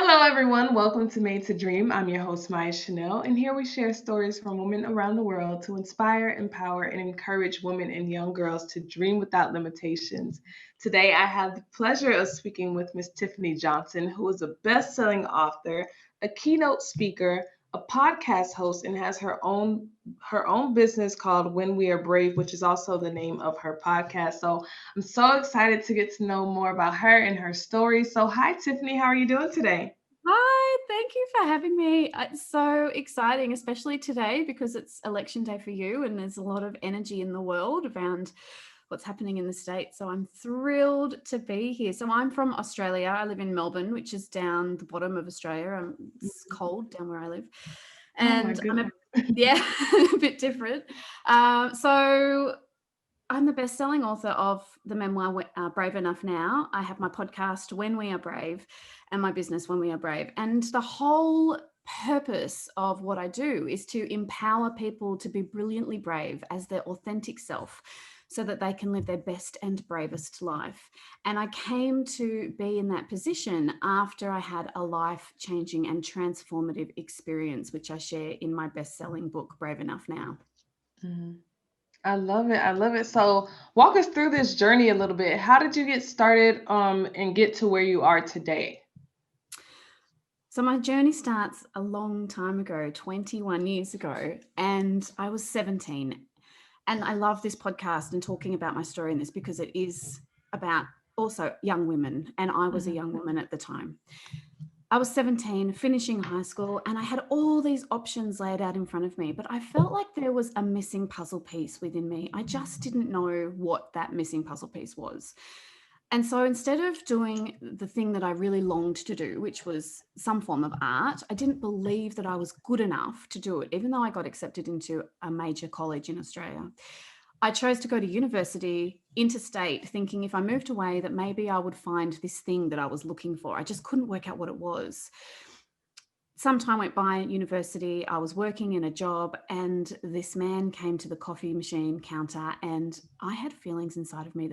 Hello, everyone. Welcome to Made to Dream. I'm your host, Maya Chanel, and here we share stories from women around the world to inspire, empower, and encourage women and young girls to dream without limitations. Today, I have the pleasure of speaking with Miss Tiffany Johnson, who is a best selling author, a keynote speaker, a podcast host, and has her own business called When We Are Brave, which is also the name of her podcast. So I'm so excited to get to know more about her and her story. So, hi, Tiffany. How are you doing today? Hi, thank you for having me. It's so exciting, especially today because it's election day for you and there's a lot of energy in the world around what's happening in the States. So I'm thrilled to be here. So I'm from Australia. I live in Melbourne, which is down the bottom of Australia. It's cold down where I live. Oh my And goodness. yeah, a bit different. So I'm the best-selling author of the memoir Brave Enough Now. I have my podcast When We Are Brave and my business When We Are Brave. And the whole purpose of what I do is to empower people to be brilliantly brave as their authentic self so that they can live their best and bravest life. And I came to be in that position after I had a life-changing and transformative experience, which I share in my best-selling book, Brave Enough Now. Mhm. I love it. I love it. So, walk us through this journey a little bit. How did you get started and get to where you are today? So my journey starts a long time ago, 21 years ago, and I was 17. And I love this podcast and talking about my story in this because it is about also young women. And I was a Mhm. young woman at the time. I was 17, finishing high school, and I had all these options laid out in front of me, but I felt like there was a missing puzzle piece within me. I just didn't know what that missing puzzle piece was. And so instead of doing the thing that I really longed to do, which was some form of art, I didn't believe that I was good enough to do it, even though I got accepted into a major college in Australia. I chose to go to university interstate, thinking if I moved away, that maybe I would find this thing that I was looking for. I just couldn't work out what it was. Some time went by at university. I was working in a job, and this man came to the coffee machine counter, and I had feelings inside of me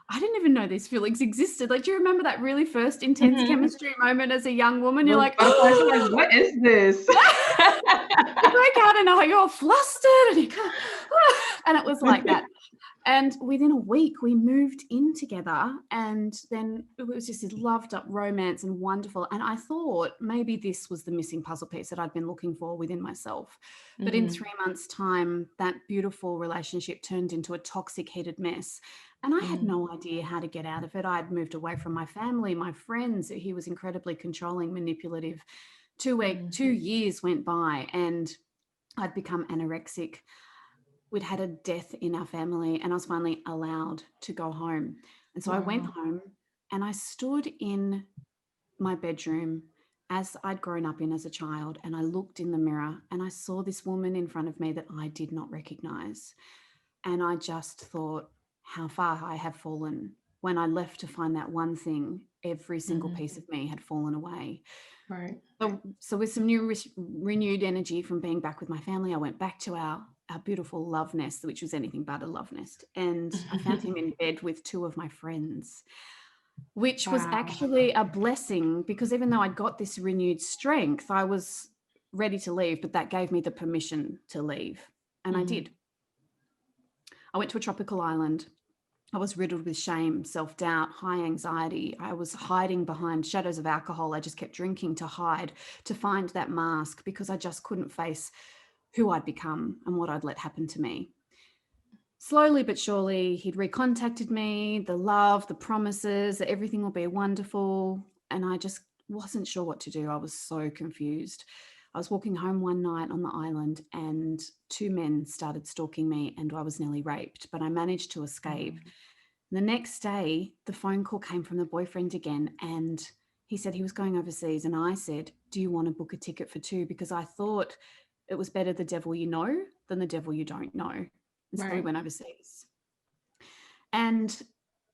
I didn't even know these feelings existed. Like, do you remember that really first intense Mhm. chemistry moment as a young woman? You're Those like, butterflies are like, what is this? you break out and you're flustered and you can't, and it was like that. And within a week, we moved in together, and then it was just this loved up romance and wonderful. And I thought maybe this was the missing puzzle piece that I'd been looking for within myself. But in Mhm. 3 months' time, that beautiful relationship turned into a toxic, heated mess. And I had Mhm. no idea how to get out of it. I'd moved away from my family, my friends. He was incredibly controlling, manipulative. Mhm. 2 years went by, and I'd become anorexic. We'd had a death in our family, and I was finally allowed to go home. And so I went Wow. home and I stood in my bedroom as I'd grown up in as a child, and I looked in the mirror and I saw this woman in front of me that I did not recognize. And I just thought how far I have fallen. When I left to find that one thing, every single Mhm. piece of me had fallen away. Right. So with some new renewed energy from being back with my family, I went back to our beautiful love nest, which was anything but a love nest, and I found him in bed with two of my friends, which was Wow. actually a blessing because even though I'd got this renewed strength, I was ready to leave, but that gave me the permission to leave, and I Mhm. did. I went to a tropical island. I was riddled with shame, self doubt, high anxiety. I was hiding behind shadows of alcohol. I just kept drinking to hide, to find that mask because I just couldn't face who I'd become and what I'd let happen to me. Slowly but surely, he'd recontacted me, the love, the promises, that everything will be wonderful. And I just wasn't sure what to do. I was so confused. I was walking home one night on the island, and two men started stalking me, and I was nearly raped, but I managed to escape. Mhm. The next day, the phone call came from the boyfriend again, and he said he was going overseas. And I said, do you want to book a ticket for two? Because I thought it was better the devil you know than the devil you don't know. And so we Right. went overseas. And,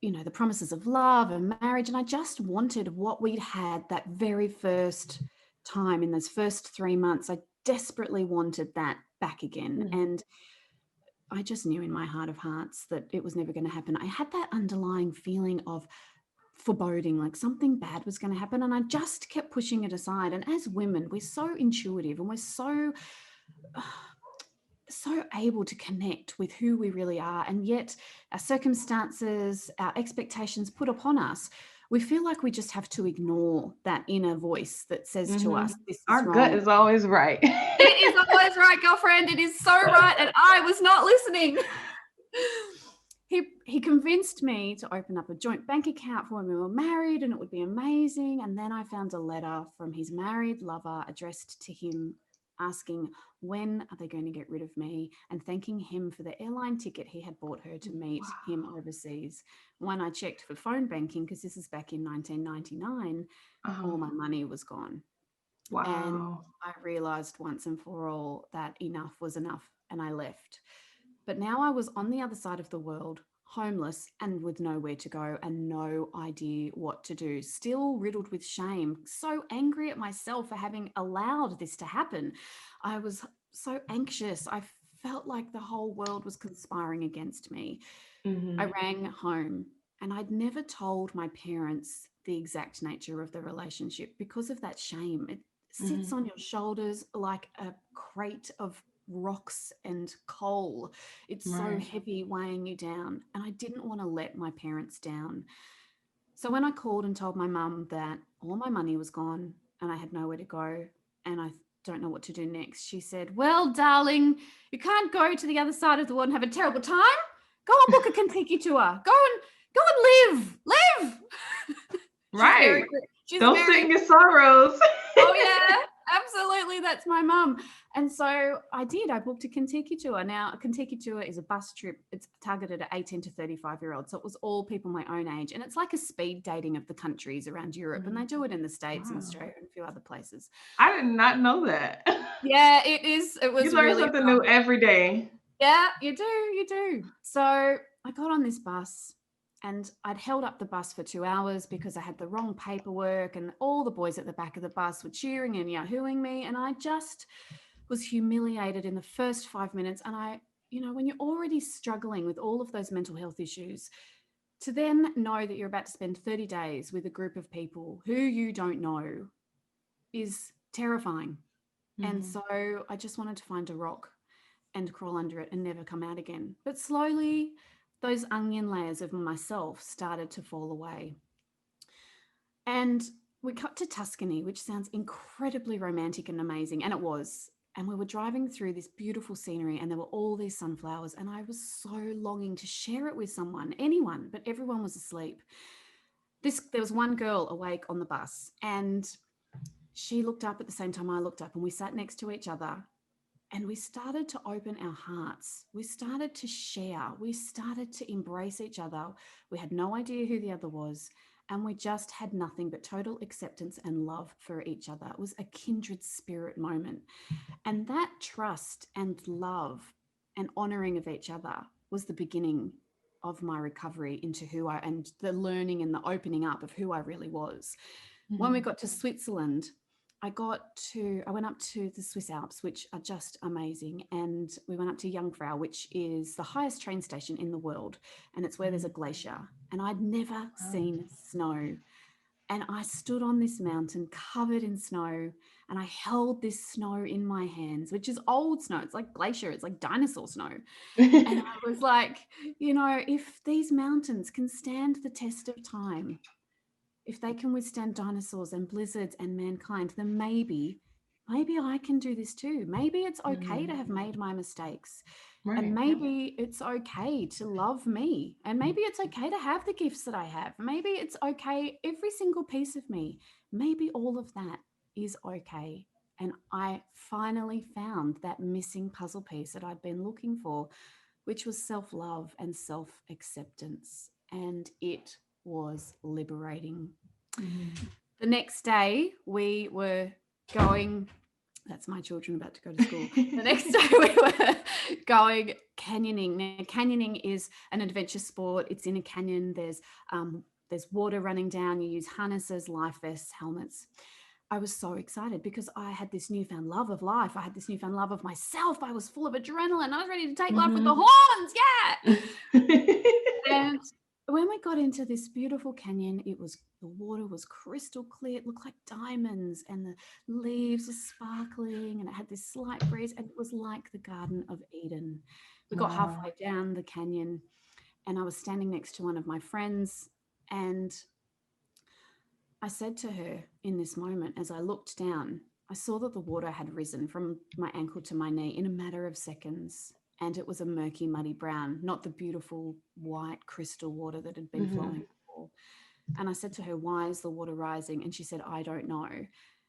the promises of love and marriage. And I just wanted what we'd had that very first time in those first 3 months. I desperately wanted that back again. Mhm. And I just knew in my heart of hearts that it was never going to happen. I had that underlying feeling of foreboding, like something bad was going to happen. And I just kept pushing it aside. And as women, we're so intuitive and we're so able to connect with who we really are. And yet our circumstances, our expectations put upon us, we feel like we just have to ignore that inner voice that says to us, this is Our gut wrong. is always right. It is always right, girlfriend. It is so right. And I was not listening. He convinced me to open up a joint bank account for when we were married and it would be amazing. And then I found a letter from his married lover addressed to him asking, when are they going to get rid of me, and thanking him for the airline ticket he had bought her to meet him overseas. When I checked for phone banking, because this is back in 1999, all my money was gone. Wow. And I realized once and for all that enough was enough, and I left. But now I was on the other side of the world, homeless and with nowhere to go and no idea what to do, still riddled with shame, so angry at myself for having allowed this to happen. I was so anxious. I felt like the whole world was conspiring against me. I rang home, and I'd never told my parents the exact nature of the relationship because of that shame. It sits on your shoulders like a crate of rocks and coal. It's so heavy, weighing you down. And I didn't want to let my parents down. So when I called and told my mum that all my money was gone and I had nowhere to go and I don't know what to do next, she said, well, darling, you can't go to the other side of the world and have a terrible time. Go and book a Kentucky tour. Go and live. Right. She's Don't very, sit in your sorrows. oh yeah, absolutely. That's my mum. And so I did. I booked a Kentucky tour. Now, a Kentucky tour is a bus trip. It's targeted at 18 to 35-year-olds. So it was all people my own age. And it's like a speed dating of the countries around Europe. And they do it in the States and Australia and a few other places. I did not know that. Yeah, it is. It was You learn really something fun. new every day. Yeah, you do. So I got on this bus and I'd held up the bus for 2 hours because I had the wrong paperwork and all the boys at the back of the bus were cheering and yahooing me. And I just was humiliated in the first 5 minutes. And when you're already struggling with all of those mental health issues, to then know that you're about to spend 30 days with a group of people who you don't know is terrifying. And so I just wanted to find a rock and crawl under it and never come out again. But slowly, those onion layers of myself started to fall away. And we got to Tuscany, which sounds incredibly romantic and amazing, and it was. And we were driving through this beautiful scenery and there were all these sunflowers, and I was so longing to share it with someone, anyone, but everyone was asleep. There was one girl awake on the bus, and she looked up at the same time I looked up, and we sat next to each other. And we started to open our hearts. We started to share. We started to embrace each other. We had no idea who the other was. And we just had nothing but total acceptance and love for each other. It was a kindred spirit moment. And that trust and love and honoring of each other was the beginning of my recovery into and the learning and the opening up of who I really was. When we got to Switzerland, I went up to the Swiss Alps, which are just amazing. And we went up to Jungfrau, which is the highest train station in the world. And it's where there's a glacier. And I'd never seen snow. And I stood on this mountain covered in snow, and I held this snow in my hands, which is old snow. It's like glacier. It's like dinosaur snow. And I was like, if these mountains can stand the test of time, if they can withstand dinosaurs and blizzards and mankind, then maybe I can do this too. Maybe it's okay to have made my mistakes. And maybe it's okay to love me. And maybe it's okay to have the gifts that I have. Maybe it's okay, every single piece of me. Maybe all of that is okay. And I finally found that missing puzzle piece that I'd been looking for, which was self-love and self-acceptance. And it was liberating. The next day we were going, that's my children about to go to school. The next day we were going canyoning. Now, canyoning is an adventure sport. It's in a canyon. There's water running down. You use harnesses, life vests, helmets. I was so excited because I had this newfound love of life. I had this newfound love of myself. I was full of adrenaline. I was ready to take life with the horns. Yeah. And when we got into this beautiful canyon, the water was crystal clear. It looked like diamonds, and the leaves were sparkling, and it had this slight breeze, and it was like the Garden of Eden. We got Wow. halfway down the canyon, and I was standing next to one of my friends, and I said to her in this moment, as I looked down, I saw that the water had risen from my ankle to my knee in a matter of seconds. And it was a murky, muddy brown, not the beautiful white crystal water that had been Mm-hmm. flowing before. And I said to her, "Why is the water rising?" And she said, "I don't know."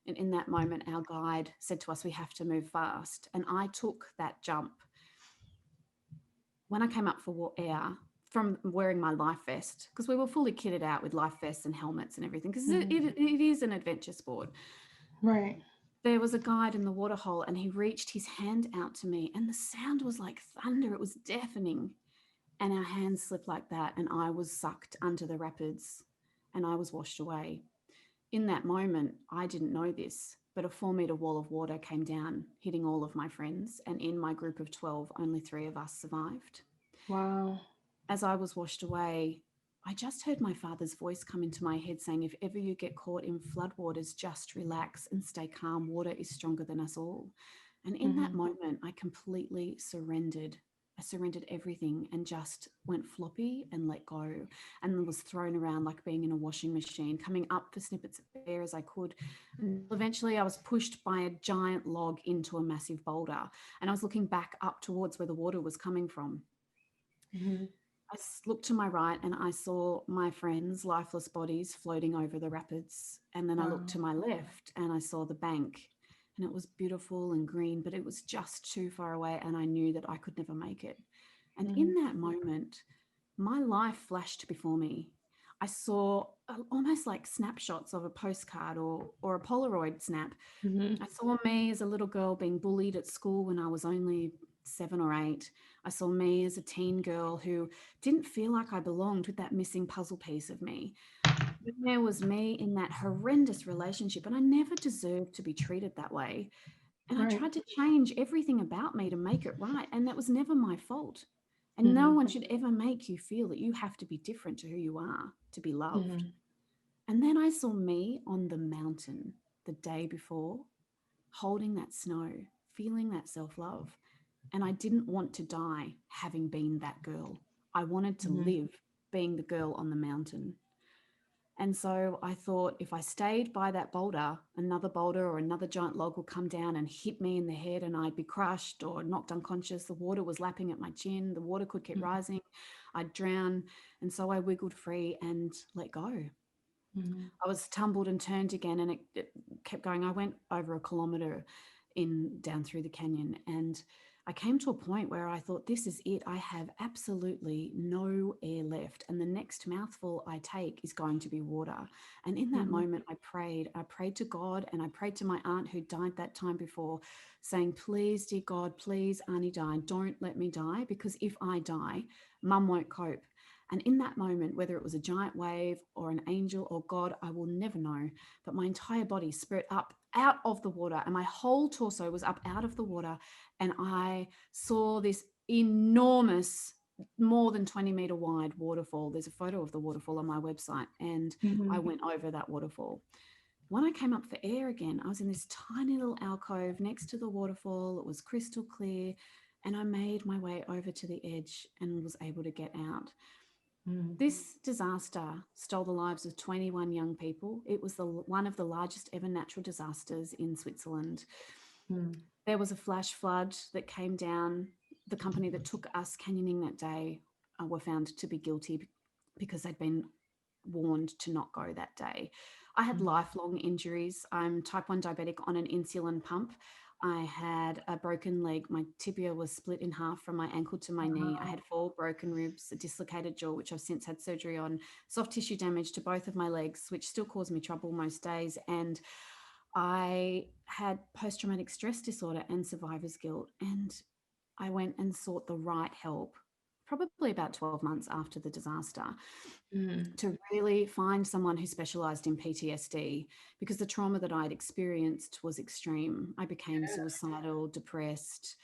And in that moment, our guide said to us, "We have to move fast." And I took that jump. When I came up for air from wearing my life vest, because we were fully kitted out with life vests and helmets and everything, because Mm-hmm. it is an adventure sport. Right. There was a guide in the waterhole, and he reached his hand out to me, and the sound was like thunder. It was deafening. And our hands slipped like that, and I was sucked under the rapids, and I was washed away. In that moment, I didn't know this, but a 4 meter wall of water came down, hitting all of my friends. And in my group of 12, only 3 of us survived. Wow. As I was washed away, I just heard my father's voice come into my head saying, "If ever you get caught in floodwaters, just relax and stay calm. Water is stronger than us all." And in that Mm-hmm. moment, I completely surrendered. I surrendered everything and just went floppy and let go, and was thrown around like being in a washing machine, coming up for snippets of air as I could. And eventually, I was pushed by a giant log into a massive boulder, and I was looking back up towards where the water was coming from. Mm-hmm. I looked to my right and I saw my friends' lifeless bodies floating over the rapids. And then I looked Wow. to my left and I saw the bank. And it was beautiful and green, but it was just too far away. And I knew that I could never make it. And Mm-hmm. in that moment, my life flashed before me. I saw almost like snapshots of a postcard or a Polaroid snap. Mm-hmm. I saw me as a little girl being bullied at school when I was only 7 or 8. I saw me as a teen girl who didn't feel like I belonged, with that missing puzzle piece of me. Then there was me in that horrendous relationship, and I never deserved to be treated that way. And I Right. tried to change everything about me to make it right, and that was never my fault. And no Mm-hmm. one should ever make you feel that you have to be different to who you are to be loved. Mm-hmm. And then I saw me on the mountain the day before, holding that snow, feeling that self love. And I didn't want to die having been that girl. I wanted to Mm-hmm. live being the girl on the mountain. And so I thought, if I stayed by that boulder, another boulder or another giant log would come down and hit me in the head, and I'd be crushed or knocked unconscious. The water was lapping at my chin. The water could keep rising. I'd drown. And so I wiggled free and let go. Mm-hmm. I was tumbled and turned again, and it kept going. I went over a kilometre in down through the canyon, and I came to a point where I thought, this is it. I have absolutely no air left, and the next mouthful I take is going to be water. And in that Mm-hmm. moment, I prayed. I prayed to God, and I prayed to my aunt who died that time before, saying, "Please, dear God, please, Auntie died. Don't let me die, because if I die, Mum won't cope." And in that moment, whether it was a giant wave or an angel or God, I will never know. But my entire body spirit up out of the water, and my whole torso was up out of the water. And I saw this enormous, more than 20-meter wide waterfall. There's a photo of the waterfall on my website, and I Mm-hmm. went over that waterfall. When I came up for air again, I was in this tiny little alcove next to the waterfall. It was crystal clear, and I made my way over to the edge and was able to get out. Mm-hmm. This disaster stole the lives of 21 young people. It was one of the largest ever natural disasters in Switzerland. Mm-hmm. There was a flash flood that came down. The company that took us canyoning that day were found to be guilty because they'd been warned to not go that day. I had lifelong injuries. I'm type 1 diabetic on an insulin pump. I had a broken leg. My tibia was split in half from my ankle to my knee. I Wow. had 4 broken ribs, a dislocated jaw, which I've since had surgery on, soft tissue damage to both of my legs, which still cause me trouble most days. And I had post-traumatic stress disorder and survivor's guilt. And I went and sought the right help, probably about 12 months after the disaster, Mm-hmm. to really find someone who specialized in PTSD, because the trauma that I'd experienced was extreme. I became suicidal, depressed.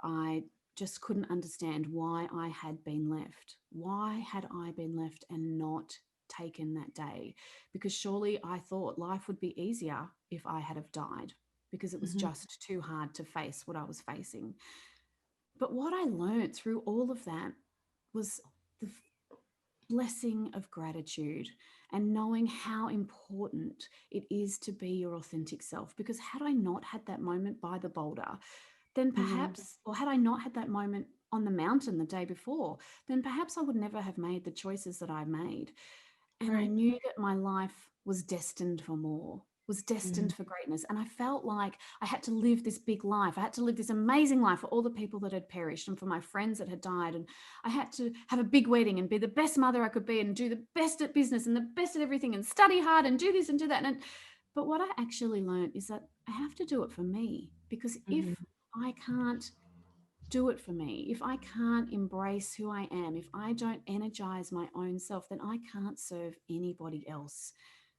I just couldn't understand why I had been left. Why had I been left and not taken that day? Because surely I thought life would be easier if I had have died, because it was Mhm. just too hard to face what I was facing. But what I learned through all of that was the blessing of gratitude and knowing how important it is to be your authentic self. Because had I not had that moment by the boulder, then Mhm. perhaps, or had I not had that moment on the mountain the day before, then perhaps I would never have made the choices that I made. And I Right. knew that my life was destined for more, was Mhm. destined for greatness. And I felt like I had to live this big life. I had to live this amazing life for all the people that had perished and for my friends that had died. And I had to have a big wedding and be the best mother I could be and do the best at business and the best at everything and study hard and do this and do that. But what I actually learned is that I have to do it for me, because Mhm. if I can't do it for me, if I can't embrace who I am, if I don't energize my own self, then I can't serve anybody else.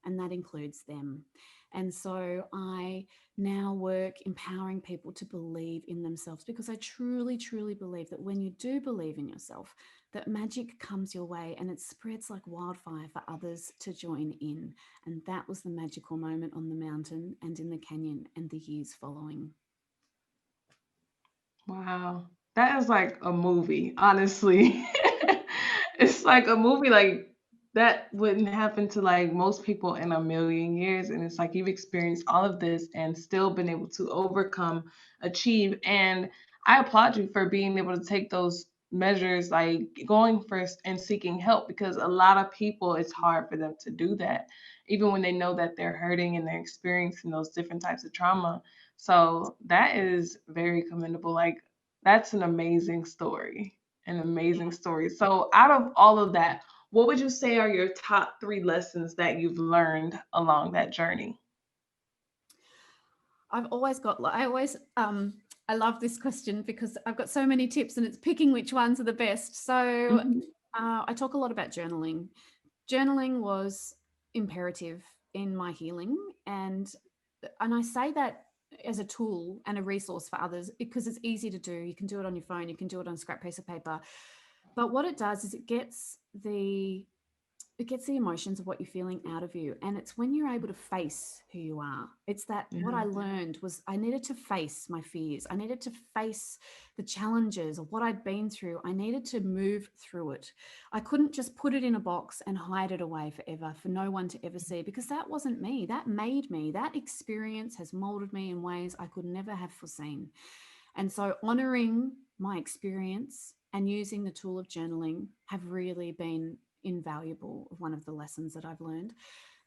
And that includes them. And so I now work empowering people to believe in themselves, because I truly, truly believe that when you do believe in yourself, that magic comes your way and it spreads like wildfire for others to join in. And that was the magical moment on the mountain and in the canyon and the years following. Wow. That is like a movie, honestly. It's like a movie like that wouldn't happen to like most people in a million years. And it's like you've experienced all of this and still been able to overcome, achieve. And I applaud you for being able to take those measures, like going first and seeking help, because a lot of people, it's hard for them to do that, even when they know that they're hurting and they're experiencing those different types of trauma. So that is very commendable. Like that's an amazing story. An amazing story. So out of all of that, what would you say are your top three lessons that you've learned along that journey? I've always got, I always, I love this question because I've got so many tips and it's picking which ones are the best. So Mhm. I talk a lot about journaling. Journaling was imperative in my healing. And I say that as a tool and a resource for others because it's easy to do. You can do it on your phone, you can do it on a scrap piece of paper. But what it does is it gets the emotions of what you're feeling out of you, and it's when you're able to face who you are. It's that what I Yeah. learned was I needed to face my fears, I needed to face the challenges of what I'd been through, I needed to move through it. I couldn't just put it in a box and hide it away forever for no one to ever see, because that wasn't me. That made me. That experience has molded me in ways I could never have foreseen. And so honoring my experience and using the tool of journaling have really been invaluable. One of the lessons that I've learned.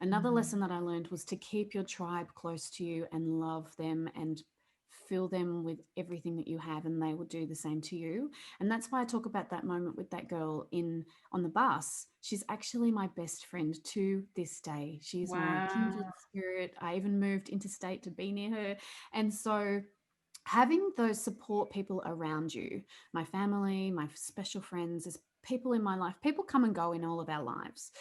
Another Mhm. lesson that I learned was to keep your tribe close to you and love them and fill them with everything that you have, and they will do the same to you. And that's why I talk about that moment with that girl in on the bus. She's actually my best friend to this day. She's my kindred Wow. spirit. I even moved interstate to be near her. And so having those support people around you, my family, my special friends, as people in my life, people come and go in all of our lives.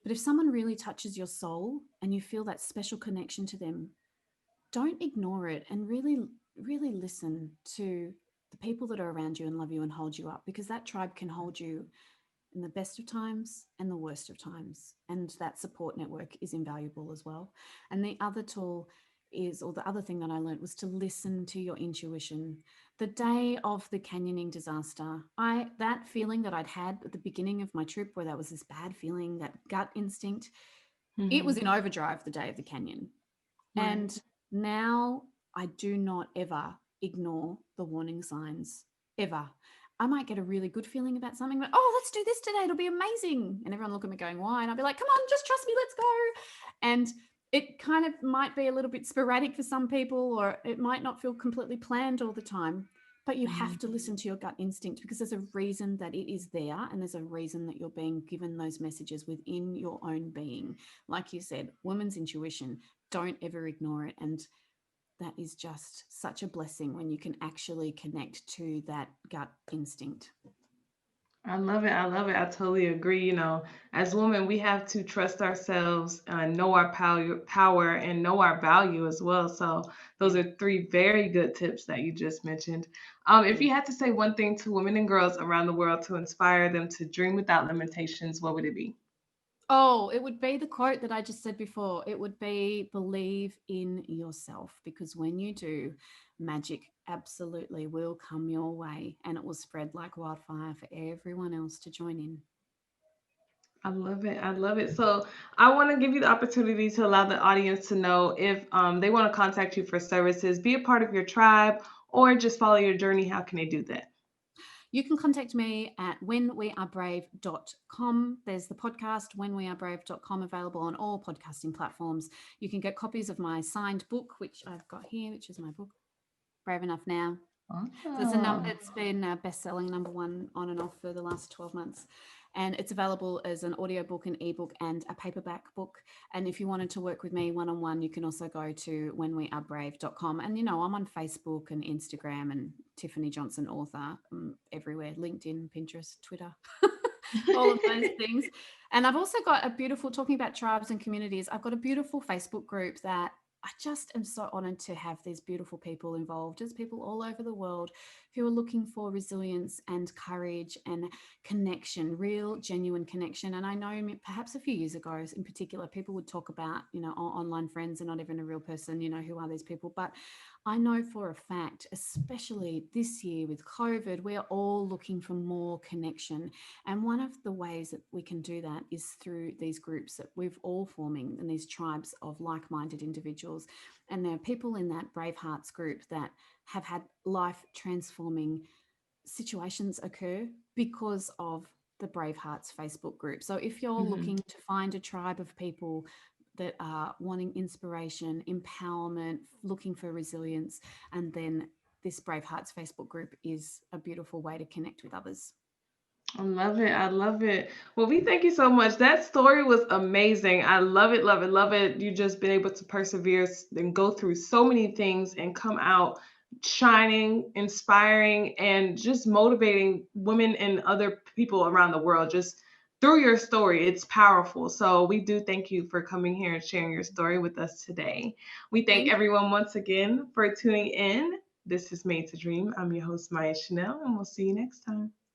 But if someone really touches your soul and you feel that special connection to them, don't ignore it and really, really listen to the people that are around you and love you and hold you up, because that tribe can hold you in the best of times and the worst of times. And that support network is invaluable as well. And the other tool is, or the other thing that I learned was to listen to your intuition. The day of the canyoning disaster, that feeling that I'd had at the beginning of my trip, where that was this bad feeling, that gut instinct, it was Mhm. in overdrive the day of the canyon. Right. And now I do not ever ignore the warning signs, ever. I might get a really good feeling about something, but oh, let's do this today. It'll be amazing. And everyone look at me going, why? And I'll be like, come on, just trust me, let's go. And it kind of might be a little bit sporadic for some people, or it might not feel completely planned all the time. But you have Mhm. to listen to your gut instinct, because there's a reason that it is there, and there's a reason that you're being given those messages within your own being. Like you said, woman's intuition, don't ever ignore it. And that is just such a blessing when you can actually connect to that gut instinct. I love it. I love it. I totally agree. As women, we have to trust ourselves, know our power, and know our value as well. So, those Yeah. are three very good tips that you just mentioned. If Yeah. you had to say one thing to women and girls around the world to inspire them to dream without limitations, what would it be? Oh, it would be the quote that I just said before. It would be believe in yourself, because when you do, magic absolutely will come your way and it will spread like wildfire for everyone else to join in. I love it. I love it. So, I want to give you the opportunity to allow the audience to know if they want to contact you for services, be a part of your tribe, or just follow your journey. How can they do that? You can contact me at whenwearebrave.com. There's the podcast, whenwearebrave.com, available on all podcasting platforms. You can get copies of my signed book, which I've got here, which is my book, Brave Enough Now. Awesome. It's been best-selling number one on and off for the last 12 months. And it's available as an audiobook, an ebook, and a paperback book. And if you wanted to work with me one-on-one, you can also go to whenwearebrave.com. And, I'm on Facebook and Instagram and Tiffany Johnson author, everywhere, LinkedIn, Pinterest, Twitter, all of those things. And I've also got a beautiful, talking about tribes and communities, I've got a beautiful Facebook group that I just am so honored to have these beautiful people involved. There's people all over the world who are looking for resilience and courage and connection, real, genuine connection. And I know perhaps a few years ago, in particular, people would talk about, online friends are not even a real person, who are these people? But I know for a fact, especially this year with COVID, we're all looking for more connection. And one of the ways that we can do that is through these groups that we've all forming, and these tribes of like-minded individuals. And there are people in that Brave Hearts group that have had life transforming situations occur because of the Brave Hearts Facebook group. So if you're Mhm. looking to find a tribe of people that are wanting inspiration, empowerment, looking for resilience, and then this Brave Hearts Facebook group is a beautiful way to connect with others. I love it. I love it. Well, we thank you so much. That story was amazing. I love it, love it, love it. You just been able to persevere and go through so many things and come out shining, inspiring, and just motivating women and other people around the world just through your story. It's powerful. So we do thank you for coming here and sharing your story with us today. We thank Thank everyone once again for tuning in. This is Made to Dream. I'm your host, Maya Chanel, and we'll see you next time.